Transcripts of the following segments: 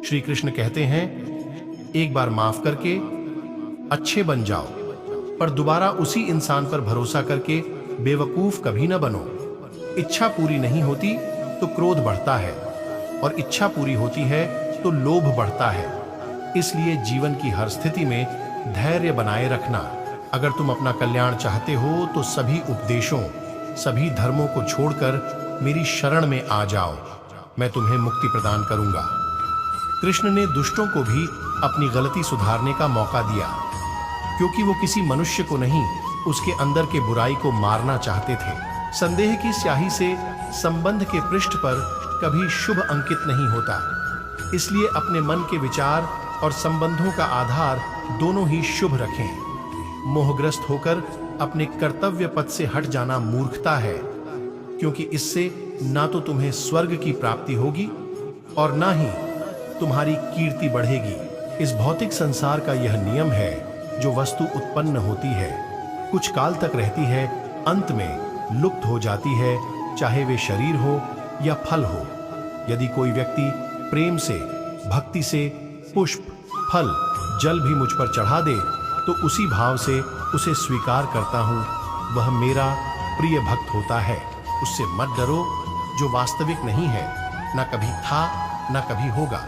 श्री कृष्ण कहते हैं, एक बार माफ करके अच्छे बन जाओ, पर दोबारा उसी इंसान पर भरोसा करके बेवकूफ कभी न बनो। इच्छा पूरी नहीं होती तो क्रोध बढ़ता है, और इच्छा पूरी होती है तो लोभ बढ़ता है। इसलिए जीवन की हर स्थिति में धैर्य बनाए रखना। अगर तुम अपना कल्याण चाहते हो तो सभी उपदेशों, सभी धर्मों को छोड़कर मेरी शरण में आ जाओ, मैं तुम्हें मुक्ति प्रदान करूंगा। कृष्ण ने दुष्टों को भी अपनी गलती सुधारने का मौका दिया, क्योंकि वो किसी मनुष्य को नहीं, उसके अंदर के बुराई को मारना चाहते थे। संदेह की स्याही से संबंध के पृष्ठ पर कभी शुभ अंकित नहीं होता। इसलिए अपने मन के विचार और संबंधों का आधार दोनों ही शुभ रखें। मोहग्रस्त होकर अपने कर्तव्य पथ से हट जाना मूर्खता है, क्योंकि इससे ना तो तुम्हें स्वर्ग की प्राप्ति होगी और ना ही तुम्हारी कीर्ति बढ़ेगी। इस भौतिक संसार का यह नियम है, जो वस्तु उत्पन्न होती है, कुछ काल तक रहती है, अंत में लुप्त हो जाती है, चाहे वे शरीर हो या फल हो। यदि कोई व्यक्ति प्रेम से, भक्ति से पुष्प, फल, जल भी मुझ पर चढ़ा दे तो उसी भाव से उसे स्वीकार करता हूँ, वह मेरा प्रिय भक्त होता है। उससे मत डरो, जो वास्तविक नहीं है, ना कभी था ना कभी होगा।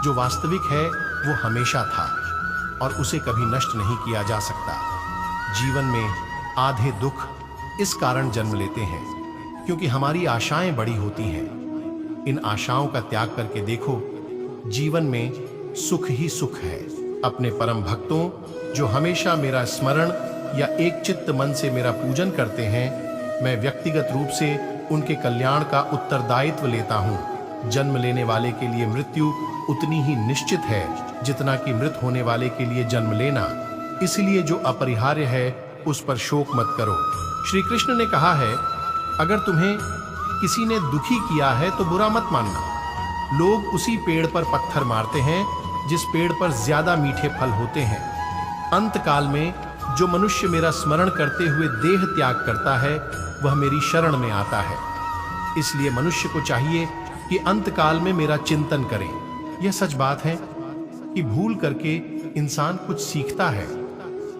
जो वास्तविक है वो हमेशा था और उसे कभी नष्ट नहीं किया जा सकता। जीवन में आधे दुख इस कारण जन्म लेते हैं क्योंकि हमारी आशाएं बड़ी होती हैं। इन आशाओं का त्याग करके देखो, जीवन में सुख ही सुख है। अपने परम भक्तों, जो हमेशा मेरा स्मरण या एक चित्त मन से मेरा पूजन करते हैं, मैं व्यक्तिगत रूप से उनके कल्याण का उत्तरदायित्व लेता हूँ। जन्म लेने वाले के लिए मृत्यु उतनी ही निश्चित है जितना कि मृत होने वाले के लिए जन्म लेना। इसलिए जो अपरिहार्य है उस पर शोक मत करो। श्री कृष्ण ने कहा है, अगर तुम्हें किसी ने दुखी किया है तो बुरा मत मानना। लोग उसी पेड़ पर पत्थर मारते हैं जिस पेड़ पर ज्यादा मीठे फल होते हैं। अंत काल में जो मनुष्य मेरा स्मरण करते हुए देह त्याग करता है, वह मेरी शरण में आता है। इसलिए मनुष्य को चाहिए कि अंत काल में मेरा चिंतन करे। यह सच बात है कि भूल करके इंसान कुछ सीखता है,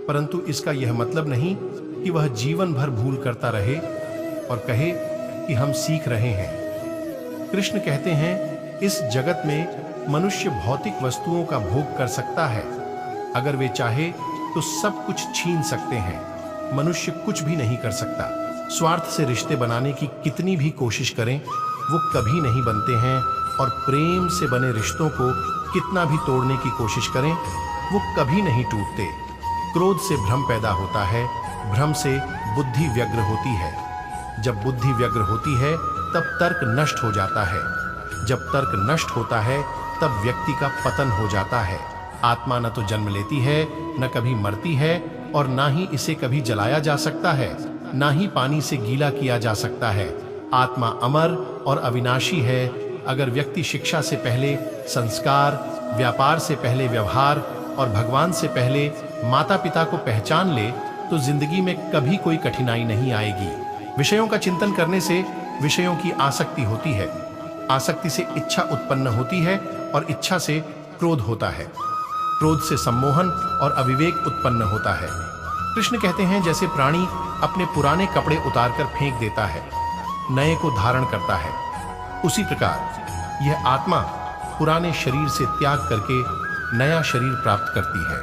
परंतु इसका यह मतलब नहीं कि वह जीवन भर भूल करता रहे और कहे कि हम सीख रहे हैं। कृष्ण कहते हैं, इस जगत में मनुष्य भौतिक वस्तुओं का भोग कर सकता है। अगर वे चाहे तो सब कुछ छीन सकते हैं। मनुष्य कुछ भी नहीं कर सकता। स्वार्थ से रिश्ते बनाने की कितनी भी कोशिश करें, वो कभी नहीं बनते हैं, और प्रेम से बने रिश्तों को कितना भी तोड़ने की कोशिश करें, वो कभी नहीं टूटते। क्रोध से भ्रम पैदा होता है, भ्रम से बुद्धि व्यग्र होती है। जब बुद्धि व्यग्र होती है तब तर्क नष्ट हो जाता है। जब तर्क नष्ट होता है तब व्यक्ति का पतन हो जाता है। आत्मा न तो जन्म लेती है, न कभी मरती है, और ना ही इसे कभी जलाया जा सकता है, ना ही पानी से गीला किया जा सकता है। आत्मा अमर और अविनाशी है। अगर व्यक्ति शिक्षा से पहले संस्कार, व्यापार से पहले व्यवहार और भगवान से पहले माता पिता को पहचान ले तो जिंदगी में कभी कोई कठिनाई नहीं आएगी। विषयों का चिंतन करने से विषयों की आसक्ति होती है, आसक्ति से इच्छा उत्पन्न होती है और इच्छा से क्रोध होता है, क्रोध से सम्मोहन और अविवेक उत्पन्न होता है। कृष्ण कहते हैं, जैसे प्राणी अपने पुराने कपड़े उतारकर फेंक देता है, नए को धारण करता है, उसी प्रकार यह आत्मा पुराने शरीर से त्याग करके नया शरीर प्राप्त करती है।